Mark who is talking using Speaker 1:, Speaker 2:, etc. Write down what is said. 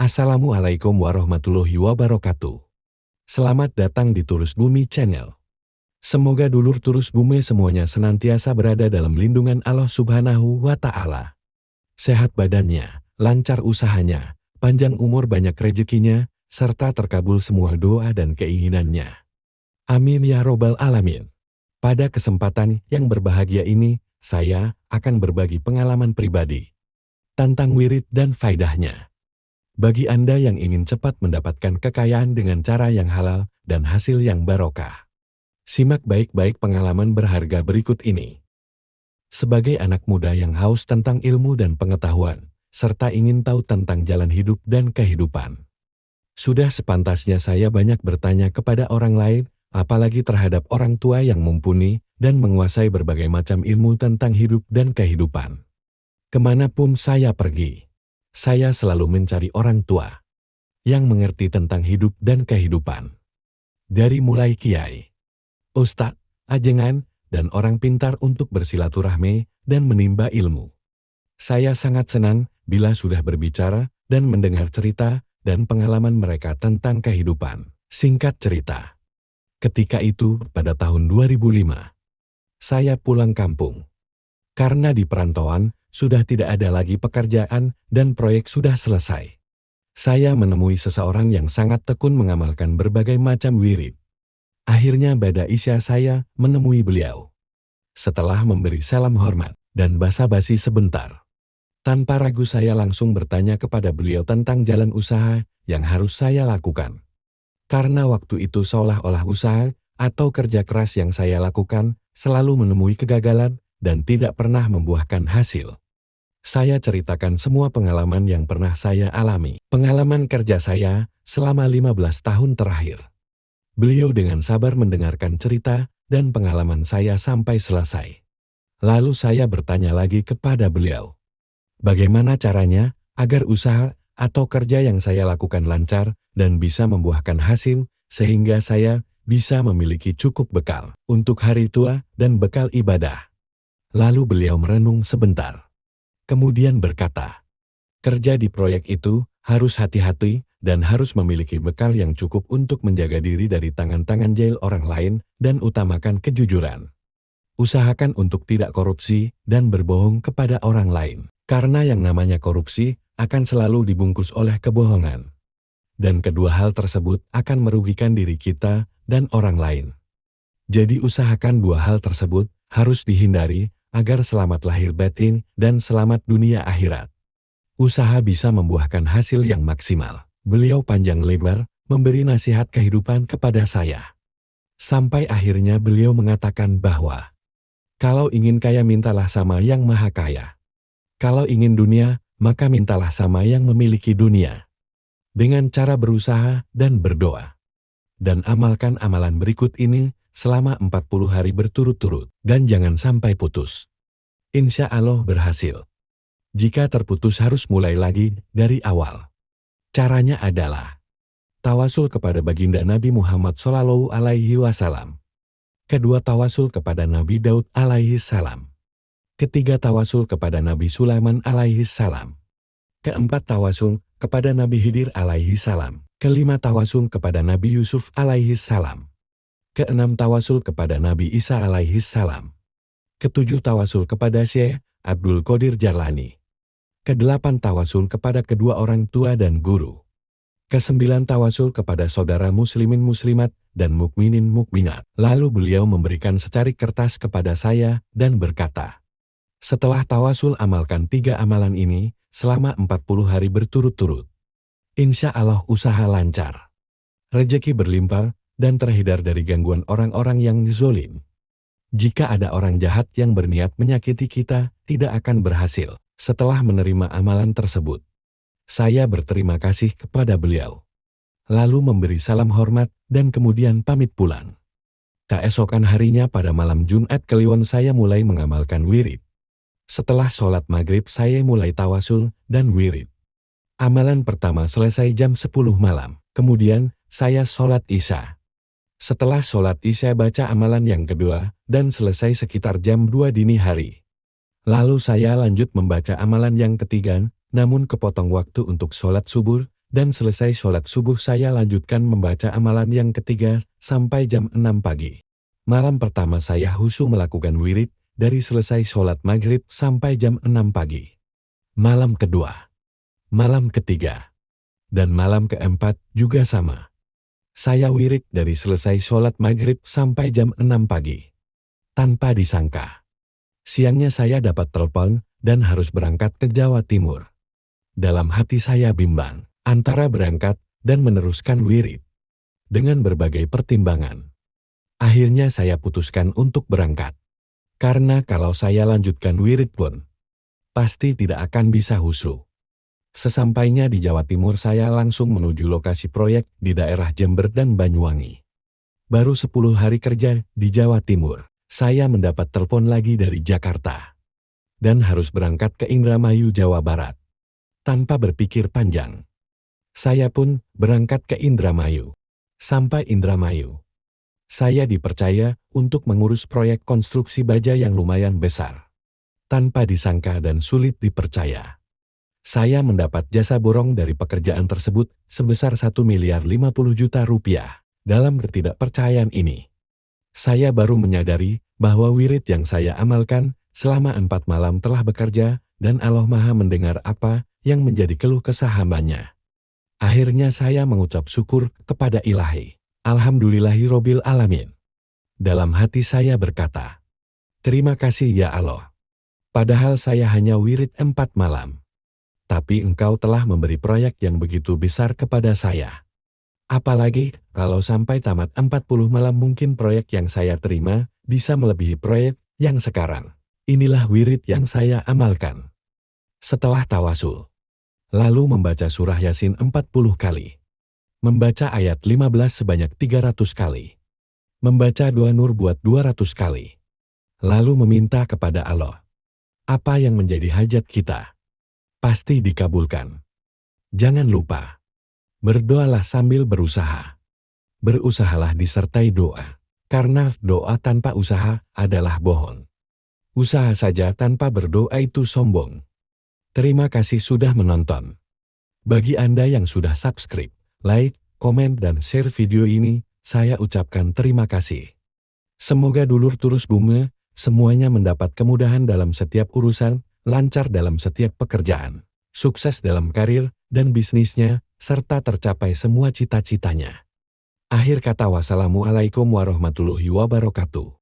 Speaker 1: Assalamualaikum warahmatullahi wabarakatuh. Selamat datang di Turus Bumi Channel. Semoga dulur Turus Bumi semuanya senantiasa berada dalam lindungan Allah Subhanahu wa Ta'ala. Sehat badannya, lancar usahanya, panjang umur banyak rezekinya, serta terkabul semua doa dan keinginannya. Amin ya robbal alamin. Pada kesempatan yang berbahagia ini, saya akan berbagi pengalaman pribadi tentang wirid dan faedahnya. Bagi Anda yang ingin cepat mendapatkan kekayaan dengan cara yang halal dan hasil yang barokah, simak baik-baik pengalaman berharga berikut ini. Sebagai anak muda yang haus tentang ilmu dan pengetahuan, serta ingin tahu tentang jalan hidup dan kehidupan, sudah sepantasnya saya banyak bertanya kepada orang lain, apalagi terhadap orang tua yang mumpuni dan menguasai berbagai macam ilmu tentang hidup dan kehidupan. Kemanapun saya pergi, saya selalu mencari orang tua yang mengerti tentang hidup dan kehidupan. Dari mulai kiai, ustadz, ajengan, dan orang pintar untuk bersilaturahmi dan menimba ilmu. Saya sangat senang bila sudah berbicara dan mendengar cerita dan pengalaman mereka tentang kehidupan. Singkat cerita, ketika itu pada tahun 2005, saya pulang kampung. Karena di perantauan, sudah tidak ada lagi pekerjaan dan proyek sudah selesai. Saya menemui seseorang yang sangat tekun mengamalkan berbagai macam wirid. Akhirnya pada isya saya menemui beliau. Setelah memberi salam hormat dan basa-basi sebentar, tanpa ragu saya langsung bertanya kepada beliau tentang jalan usaha yang harus saya lakukan. Karena waktu itu seolah-olah usaha atau kerja keras yang saya lakukan selalu menemui kegagalan dan tidak pernah membuahkan hasil. Saya ceritakan semua pengalaman yang pernah saya alami. Pengalaman kerja saya selama 15 tahun terakhir. Beliau dengan sabar mendengarkan cerita dan pengalaman saya sampai selesai. Lalu saya bertanya lagi kepada beliau, bagaimana caranya agar usaha atau kerja yang saya lakukan lancar dan bisa membuahkan hasil sehingga saya bisa memiliki cukup bekal untuk hari tua dan bekal ibadah. Lalu beliau merenung sebentar. Kemudian berkata, kerja di proyek itu harus hati-hati dan harus memiliki bekal yang cukup untuk menjaga diri dari tangan-tangan jahil orang lain dan utamakan kejujuran. Usahakan untuk tidak korupsi dan berbohong kepada orang lain. Karena yang namanya korupsi akan selalu dibungkus oleh kebohongan. Dan kedua hal tersebut akan merugikan diri kita dan orang lain. Jadi usahakan dua hal tersebut harus dihindari agar selamat lahir batin dan selamat dunia akhirat. Usaha bisa membuahkan hasil yang maksimal. Beliau panjang lebar memberi nasihat kehidupan kepada saya. Sampai akhirnya beliau mengatakan bahwa, kalau ingin kaya mintalah sama yang maha kaya. Kalau ingin dunia, maka mintalah sama yang memiliki dunia. Dengan cara berusaha dan berdoa. Dan amalkan amalan berikut ini selama 40 hari berturut-turut, dan jangan sampai putus. Insya Allah berhasil. Jika terputus harus mulai lagi dari awal. Caranya adalah tawasul kepada baginda Nabi Muhammad Shallallahu Alaihi Wasallam. Kedua, tawasul kepada Nabi Daud alaihi salam. Ketiga, tawasul kepada Nabi Sulaiman alaihi salam. Keempat, tawasul kepada Nabi Khidir alaihi salam. Kelima, tawasul kepada Nabi Yusuf alaihi salam. Keenam, tawasul kepada Nabi Isa alaihi salam. Ketujuh, tawasul kepada Syekh Abdul Qadir Jailani. Kedelapan, tawasul kepada kedua orang tua dan guru. Kesembilan, tawasul kepada saudara muslimin muslimat dan mukminin mukminat. Lalu beliau memberikan secarik kertas kepada saya dan berkata, setelah tawasul amalkan 3 amalan ini selama 40 hari berturut-turut. Insya Allah usaha lancar. Rezeki berlimpah dan terhindar dari gangguan orang-orang yang zalim. Jika ada orang jahat yang berniat menyakiti kita, tidak akan berhasil. Setelah menerima amalan tersebut, saya berterima kasih kepada beliau. Lalu memberi salam hormat dan kemudian pamit pulang. Keesokan harinya pada malam Jumat Kliwon saya mulai mengamalkan wirid. Setelah sholat maghrib saya mulai tawasul dan wirid. Amalan pertama selesai jam 10 malam. Kemudian saya sholat isya. Setelah sholat isya baca amalan yang kedua dan selesai sekitar jam 2 dini hari. Lalu saya lanjut membaca amalan yang ketiga, namun kepotong waktu untuk sholat subuh dan selesai sholat subuh saya lanjutkan membaca amalan yang ketiga sampai jam 6 pagi. Malam pertama saya khusyuk melakukan wirid dari selesai sholat maghrib sampai jam 6 pagi. Malam kedua, malam ketiga, dan malam keempat juga sama. Saya wirid dari selesai sholat maghrib sampai jam 6 pagi. Tanpa disangka, siangnya saya dapat telepon dan harus berangkat ke Jawa Timur. Dalam hati saya bimbang antara berangkat dan meneruskan wirid. Dengan berbagai pertimbangan, akhirnya saya putuskan untuk berangkat. Karena kalau saya lanjutkan wirid pun, pasti tidak akan bisa khusyuk. Sesampainya di Jawa Timur saya langsung menuju lokasi proyek di daerah Jember dan Banyuwangi. Baru 10 hari kerja di Jawa Timur, saya mendapat telepon lagi dari Jakarta. Dan harus berangkat ke Indramayu, Jawa Barat. Tanpa berpikir panjang, saya pun berangkat ke Indramayu. Sampai Indramayu, saya dipercaya untuk mengurus proyek konstruksi baja yang lumayan besar. Tanpa disangka dan sulit dipercaya, saya mendapat jasa borong dari pekerjaan tersebut sebesar 1.050.000.000 rupiah. Dalam ketidakpercayaan ini, saya baru menyadari bahwa wirid yang saya amalkan selama 4 malam telah bekerja dan Allah Maha mendengar apa yang menjadi keluh kesah hambanya. Akhirnya saya mengucap syukur kepada Ilahi. Alhamdulillahirobbil alamin. Dalam hati saya berkata, terima kasih ya Allah. Padahal saya hanya wirid 4 malam. Tapi Engkau telah memberi proyek yang begitu besar kepada saya. Apalagi kalau sampai tamat 40 malam mungkin proyek yang saya terima bisa melebihi proyek yang sekarang. Inilah wirid yang saya amalkan. Setelah tawasul, lalu membaca surah Yasin 40 kali. Membaca ayat 15 sebanyak 300 kali. Membaca doa nur buat 200 kali. Lalu meminta kepada Allah. Apa yang menjadi hajat kita pasti dikabulkan. Jangan lupa, berdoalah sambil berusaha. Berusahalah disertai doa, karena doa tanpa usaha adalah bohong. Usaha saja tanpa berdoa itu sombong. Terima kasih sudah menonton. Bagi Anda yang sudah subscribe, like, komen, dan share video ini, saya ucapkan terima kasih. Semoga dulur turus bumi semuanya mendapat kemudahan dalam setiap urusan, lancar dalam setiap pekerjaan, sukses dalam karir dan bisnisnya, serta tercapai semua cita-citanya. Akhir kata, wassalamualaikum warahmatullahi wabarakatuh.